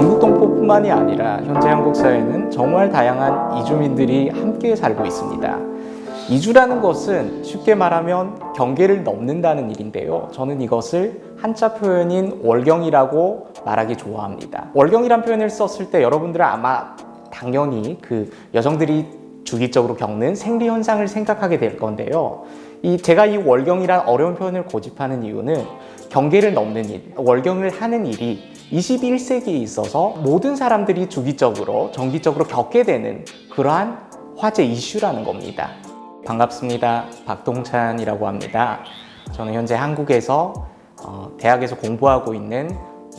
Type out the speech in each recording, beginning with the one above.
중국 동포뿐만이 아니라 현재 한국 사회는 정말 다양한 이주민들이 함께 살고 있습니다. 이주라는 것은 쉽게 말하면 경계를 넘는다는 일인데요. 저는 이것을 한자 표현인 월경이라고 말하기 좋아합니다. 월경이란 표현을 썼을 때 여러분들은 아마 당연히 그 여성들이 주기적으로 겪는 생리 현상을 생각하게 될 건데요. 제가 이 월경이란 어려운 표현을 고집하는 이유는 경계를 넘는 일, 월경을 하는 일이 21세기에 있어서 모든 사람들이 주기적으로, 정기적으로 겪게 되는 그러한 화제 이슈라는 겁니다. 반갑습니다. 박동찬이라고 합니다. 저는 현재 한국에서 대학에서 공부하고 있는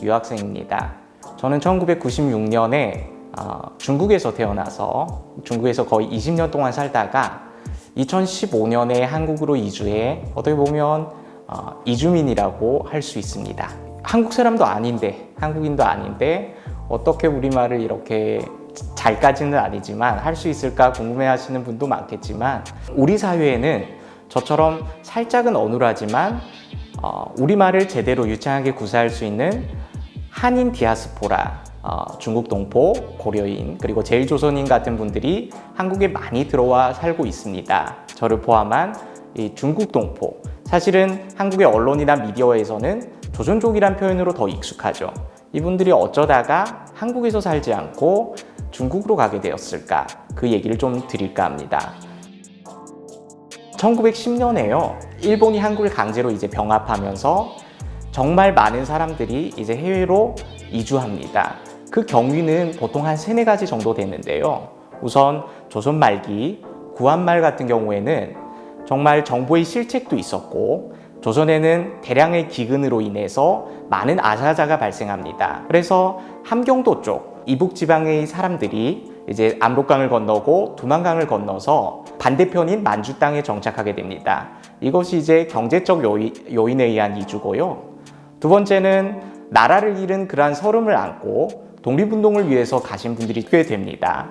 유학생입니다. 저는 1996년에 중국에서 태어나서 중국에서 거의 20년 동안 살다가 2015년에 한국으로 이주해 어떻게 보면 이주민이라고 할 수 있습니다. 한국 사람도 아닌데, 한국인도 아닌데 어떻게 우리말을 이렇게 잘까지는 아니지만 할 수 있을까 궁금해하시는 분도 많겠지만 우리 사회에는 저처럼 살짝은 어눌하지만 우리말을 제대로 유창하게 구사할 수 있는 한인 디아스포라, 중국 동포, 고려인, 그리고 제일조선인 같은 분들이 한국에 많이 들어와 살고 있습니다. 저를 포함한 이 중국 동포, 사실은 한국의 언론이나 미디어에서는 조선족이란 표현으로 더 익숙하죠. 이분들이 어쩌다가 한국에서 살지 않고 중국으로 가게 되었을까? 그 얘기를 좀 드릴까 합니다. 1910년에요. 일본이 한국을 강제로 병합하면서 정말 많은 사람들이 이제 해외로 이주합니다. 그 경위는 보통 한 3-4가지 정도 되는데요. 우선 조선 말기, 구한말 같은 경우에는 정말 정보의 실책도 있었고 조선에는 대량의 기근으로 인해서 많은 아사자가 발생합니다. 그래서 함경도 쪽, 이북 지방의 사람들이 이제 압록강을 건너고 두만강을 건너서 반대편인 만주 땅에 정착하게 됩니다. 이것이 이제 경제적 요인에 의한 이주고요. 두 번째는 나라를 잃은 그러한 서름을 안고 독립운동을 위해서 가신 분들이 꽤 됩니다.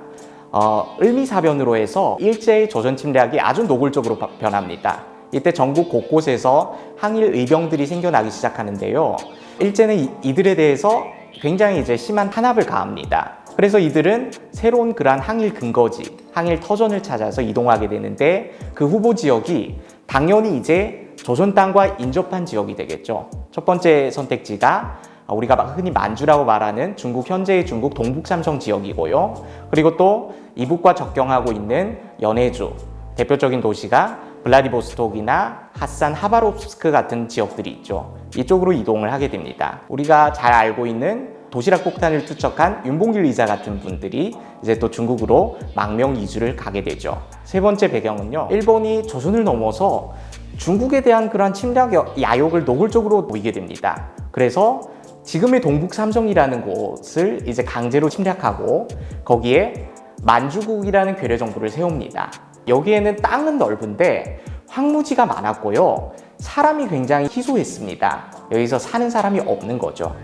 을미사변으로 해서 일제의 조선 침략이 아주 노골적으로 변합니다. 이때 전국 곳곳에서 항일 의병들이 생겨나기 시작하는데요. 일제는 이들에 대해서 굉장히 이제 심한 탄압을 가합니다. 그래서 이들은 새로운 그러한 항일 근거지, 항일 터전을 찾아서 이동하게 되는데 그 후보 지역이 당연히 이제 조선 땅과 인접한 지역이 되겠죠. 첫 번째 선택지가 우리가 흔히 만주라고 말하는 현재의 중국 동북 삼성 지역이고요. 그리고 또 이북과 접경하고 있는 연해주, 대표적인 도시가 블라디보스톡이나 하산, 하바롭스크 같은 지역들이 있죠. 이쪽으로 이동을 하게 됩니다. 우리가 잘 알고 있는 도시락 폭탄을 투척한 윤봉길 의사 같은 분들이 이제 또 중국으로 망명 이주를 가게 되죠. 세 번째 배경은요, 일본이 조선을 넘어서 중국에 대한 그러한 침략 야욕을 노골적으로 보이게 됩니다. 그래서 지금의 동북 삼성이라는 곳을 이제 강제로 침략하고 거기에 만주국이라는 괴뢰 정부를 세웁니다. 여기에는 땅은 넓은데 황무지가 많았고요. 사람이 굉장히 희소했습니다. 여기서 사는 사람이 없는 거죠.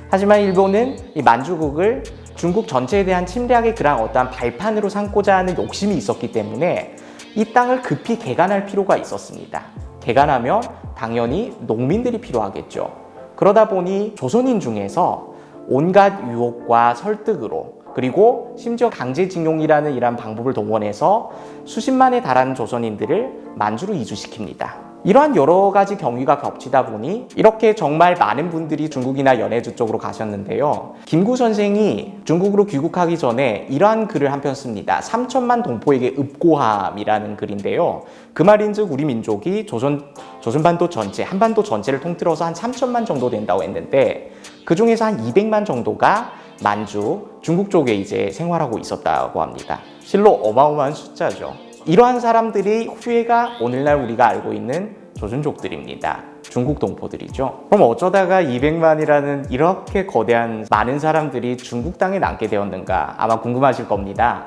하지만 일본은 이 만주국을 중국 전체에 대한 침략의 그런 어떠한 발판으로 삼고자 하는 욕심이 있었기 때문에 이 땅을 급히 개간할 필요가 있었습니다. 개간하면 당연히 농민들이 필요하겠죠. 그러다 보니 조선인 중에서 온갖 유혹과 설득으로 그리고 심지어 강제징용이라는 이러한 방법을 동원해서 수십만에 달하는 조선인들을 만주로 이주시킵니다. 이러한 여러 가지 경위가 겹치다 보니 이렇게 정말 많은 분들이 중국이나 연해주 쪽으로 가셨는데요. 김구 선생이 중국으로 귀국하기 전에 이러한 글을 한 편 씁니다. 3천만 동포에게 읍고함이라는 글인데요. 그 말인즉 우리 민족이 조선반도 전체, 한반도 전체를 통틀어서 한 3천만 정도 된다고 했는데 그 중에서 한 200만 정도가 만주, 중국 쪽에 이제 생활하고 있었다고 합니다. 실로 어마어마한 숫자죠. 이러한 사람들이 후예가 오늘날 우리가 알고 있는 조선족들입니다. 중국 동포들이죠. 그럼 어쩌다가 200만이라는 이렇게 거대한 많은 사람들이 중국 땅에 남게 되었는가 아마 궁금하실 겁니다.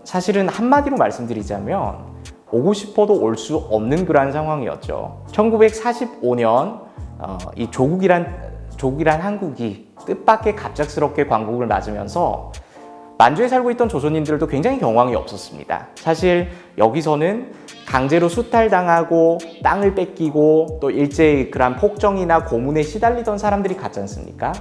사실은 한마디로 말씀드리자면 오고 싶어도 올 수 없는 그러한 상황이었죠. 1945년 이 조국이란 한국이 뜻밖의 갑작스럽게 광복을 맞으면서 만주에 살고 있던 조선인들도 굉장히 경황이 없었습니다. 사실 여기서는 강제로 수탈당하고 땅을 뺏기고 또 일제의 그런 폭정이나 고문에 시달리던 사람들이 갔지 않습니까?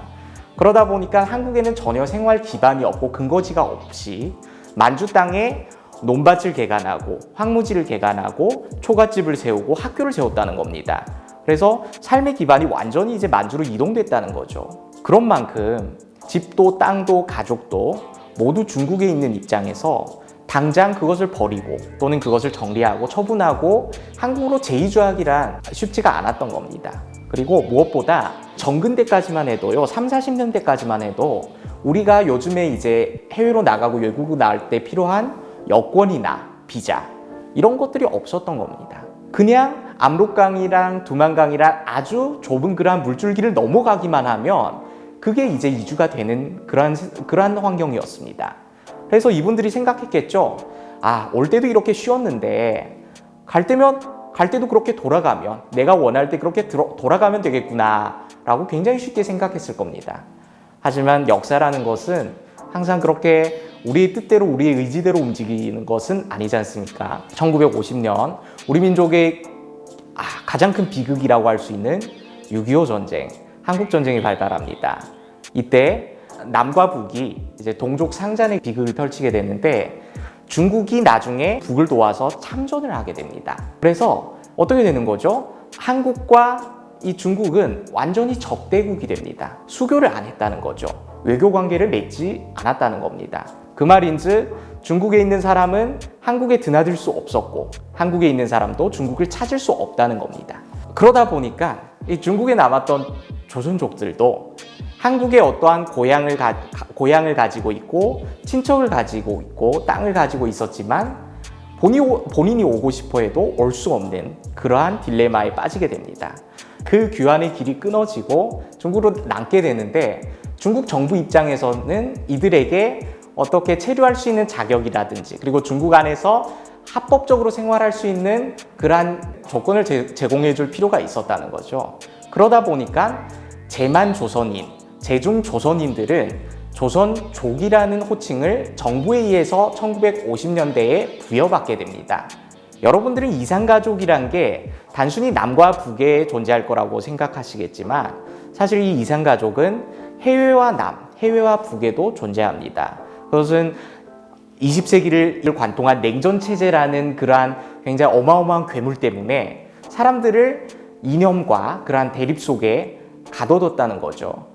그러다 보니까 한국에는 전혀 생활 기반이 없고 근거지가 없이 만주 땅에 논밭을 개간하고 황무지를 개간하고 초가집을 세우고 학교를 세웠다는 겁니다. 그래서 삶의 기반이 완전히 이제 만주로 이동됐다는 거죠. 그런 만큼 집도 땅도 가족도 모두 중국에 있는 입장에서 당장 그것을 버리고 또는 그것을 정리하고 처분하고 한국으로 재이주하기란 쉽지가 않았던 겁니다. 그리고 무엇보다 정근대까지만 해도요, 3, 40년대까지만 해도 우리가 요즘에 이제 해외로 나가고 외국으로 나갈 때 필요한 여권이나 비자 이런 것들이 없었던 겁니다. 그냥 압록강이랑 두만강이랑 아주 좁은 그러한 물줄기를 넘어가기만 하면 그게 이제 이주가 되는 그러한 환경이었습니다. 그래서 이분들이 생각했겠죠. 아, 올 때도 이렇게 쉬었는데 갈 때도 그렇게 돌아가면 내가 원할 때 그렇게 돌아가면 되겠구나 라고 굉장히 쉽게 생각했을 겁니다. 하지만 역사라는 것은 항상 그렇게 우리의 뜻대로 우리의 의지대로 움직이는 것은 아니지 않습니까? 1950년 우리 민족의 가장 큰 비극이라고 할 수 있는 6.25 전쟁, 한국전쟁이 발발합니다. 이때 남과 북이 이제 동족 상잔의 비극을 펼치게 되는데 중국이 나중에 북을 도와서 참전을 하게 됩니다. 그래서 어떻게 되는 거죠? 한국과 이 중국은 완전히 적대국이 됩니다. 수교를 안 했다는 거죠. 외교 관계를 맺지 않았다는 겁니다. 그 말인즉 중국에 있는 사람은 한국에 드나들 수 없었고 한국에 있는 사람도 중국을 찾을 수 없다는 겁니다. 그러다 보니까 이 중국에 남았던 조선족들도 한국에 어떠한 고향을 가지고 있고 친척을 가지고 있고 땅을 가지고 있었지만 본인이 오고 싶어 해도 올 수 없는 그러한 딜레마에 빠지게 됩니다. 그 귀환의 길이 끊어지고 중국으로 남게 되는데 중국 정부 입장에서는 이들에게 어떻게 체류할 수 있는 자격이라든지 그리고 중국 안에서 합법적으로 생활할 수 있는 그러한 조건을 제공해 줄 필요가 있었다는 거죠. 그러다 보니까 제만 조선인, 제중 조선인들은 조선족이라는 호칭을 정부에 의해서 1950년대에 부여받게 됩니다. 여러분들은 이산가족이란 게 단순히 남과 북에 존재할 거라고 생각하시겠지만 사실 이 이산가족은 해외와 남, 해외와 북에도 존재합니다. 그것은 20세기를 관통한 냉전체제라는 그러한 굉장히 어마어마한 괴물 때문에 사람들을 이념과 그러한 대립 속에 가둬뒀다는 거죠.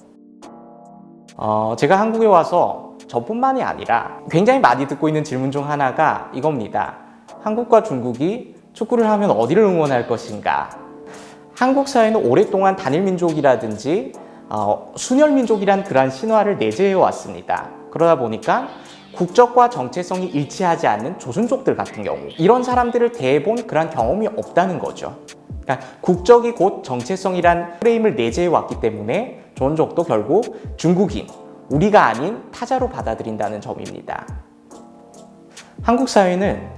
제가 한국에 와서 저뿐만이 아니라 굉장히 많이 듣고 있는 질문 중 하나가 이겁니다. 한국과 중국이 축구를 하면 어디를 응원할 것인가? 한국 사회는 오랫동안 단일민족이라든지 순혈민족이란 그러한 신화를 내재해 왔습니다. 그러다 보니까 국적과 정체성이 일치하지 않는 조선족들 같은 경우 이런 사람들을 대해본 그런 경험이 없다는 거죠. 그러니까 국적이 곧 정체성이란 프레임을 내재해 왔기 때문에 조선족도 결국 중국인, 우리가 아닌 타자로 받아들인다는 점입니다. 한국 사회는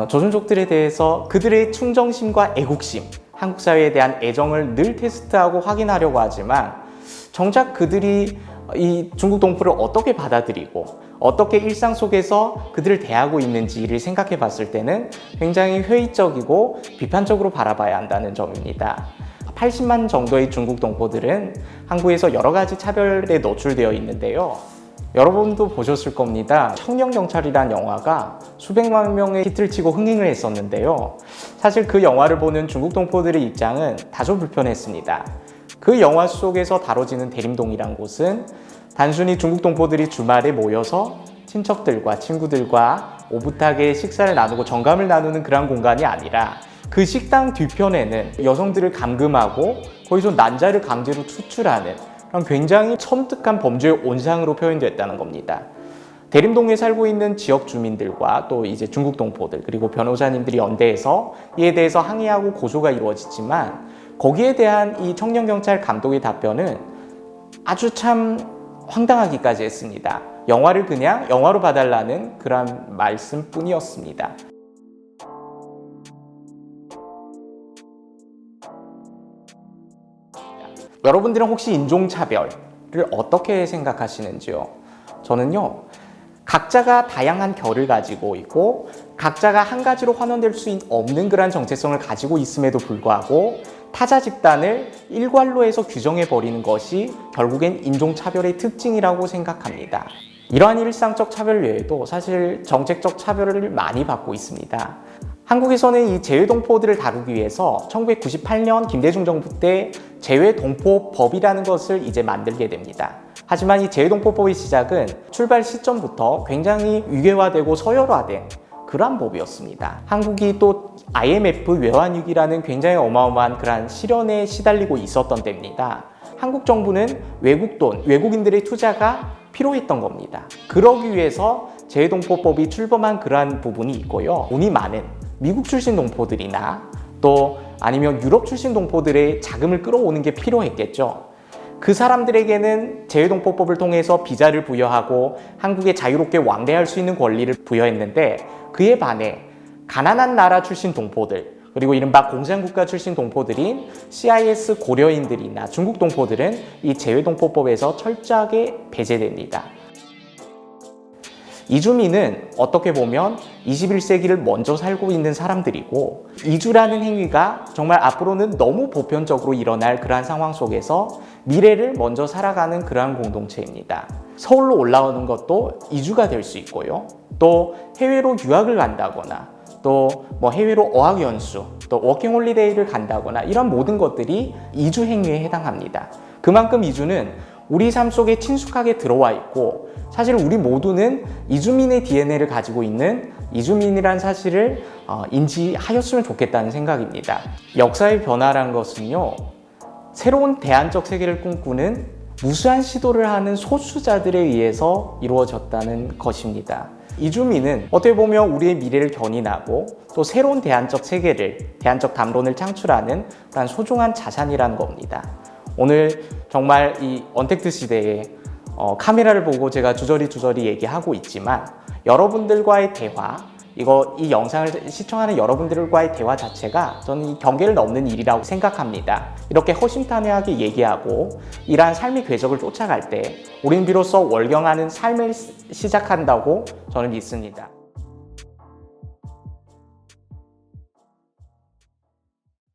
조선족들에 대해서 그들의 충정심과 애국심, 한국 사회에 대한 애정을 늘 테스트하고 확인하려고 하지만 정작 그들이 이 중국 동포를 어떻게 받아들이고 어떻게 일상 속에서 그들을 대하고 있는지를 생각해 봤을 때는 굉장히 회의적이고 비판적으로 바라봐야 한다는 점입니다. 80만 정도의 중국 동포들은 한국에서 여러 가지 차별에 노출되어 있는데요. 여러분도 보셨을 겁니다. 청년경찰이란 영화가 수백만 명의 히트를 치고 흥행을 했었는데요. 사실 그 영화를 보는 중국 동포들의 입장은 다소 불편했습니다. 그 영화 속에서 다뤄지는 대림동이란 곳은 단순히 중국 동포들이 주말에 모여서 친척들과 친구들과 오붓하게 식사를 나누고 정감을 나누는 그런 공간이 아니라 그 식당 뒤편에는 여성들을 감금하고 거기서 난자를 강제로 추출하는 그런 굉장히 섬뜩한 범죄의 온상으로 표현됐다는 겁니다. 대림동에 살고 있는 지역 주민들과 또 이제 중국 동포들 그리고 변호사님들이 연대해서 이에 대해서 항의하고 고소가 이루어지지만 거기에 대한 이 청년경찰 감독의 답변은 아주 참 황당하기까지 했습니다. 영화를 그냥 영화로 봐달라는 그런 말씀뿐이었습니다. 여러분들은 혹시 인종차별을 어떻게 생각하시는지요? 저는요, 각자가 다양한 결을 가지고 있고 각자가 한 가지로 환원될 수 없는 그런 정체성을 가지고 있음에도 불구하고 타자 집단을 일괄로 해서 규정해 버리는 것이 결국엔 인종차별의 특징이라고 생각합니다. 이러한 일상적 차별 외에도 사실 정책적 차별을 많이 받고 있습니다. 한국에서는 이 재외동포들을 다루기 위해서 1998년 김대중 정부 때 재외동포법이라는 것을 이제 만들게 됩니다. 하지만 이 재외동포법의 시작은 출발 시점부터 굉장히 위계화되고 서열화된 그러한 법이었습니다. 한국이 또 IMF 외환위기라는 굉장히 어마어마한 그런 시련에 시달리고 있었던 때입니다. 한국 정부는 외국 돈, 외국인들의 투자가 필요했던 겁니다. 그러기 위해서 재외동포법이 출범한 그러한 부분이 있고요. 돈이 많은 미국 출신 동포들이나 또 아니면 유럽 출신 동포들의 자금을 끌어오는 게 필요했겠죠. 그 사람들에게는 재외동포법을 통해서 비자를 부여하고 한국에 자유롭게 왕래할 수 있는 권리를 부여했는데 그에 반해 가난한 나라 출신 동포들 그리고 이른바 공산국가 출신 동포들인 CIS 고려인들이나 중국 동포들은 이 재외동포법에서 철저하게 배제됩니다. 이주민은 어떻게 보면 21세기를 먼저 살고 있는 사람들이고 이주라는 행위가 정말 앞으로는 너무 보편적으로 일어날 그러한 상황 속에서 미래를 먼저 살아가는 그러한 공동체입니다. 서울로 올라오는 것도 이주가 될 수 있고요. 또 해외로 유학을 간다거나 또 해외로 어학연수, 또 워킹홀리데이를 간다거나 이런 모든 것들이 이주 행위에 해당합니다. 그만큼 이주는 우리 삶 속에 친숙하게 들어와 있고 사실 우리 모두는 이주민의 DNA를 가지고 있는 이주민이란 사실을 인지하였으면 좋겠다는 생각입니다. 역사의 변화란 것은요, 새로운 대안적 세계를 꿈꾸는 무수한 시도를 하는 소수자들에 의해서 이루어졌다는 것입니다. 이주민은 어떻게 보면 우리의 미래를 견인하고 또 새로운 대안적 세계를, 대안적 담론을 창출하는 그런 소중한 자산이라는 겁니다. 오늘 정말 이 언택트 시대에 카메라를 보고 제가 주저리 얘기하고 있지만 여러분들과의 대화, 이 영상을 시청하는 여러분들과의 대화 자체가 저는 이 경계를 넘는 일이라고 생각합니다. 이렇게 허심탄회하게 얘기하고 이러한 삶의 궤적을 쫓아갈 때 우린 비로소 월경하는 삶을 시작한다고 저는 믿습니다.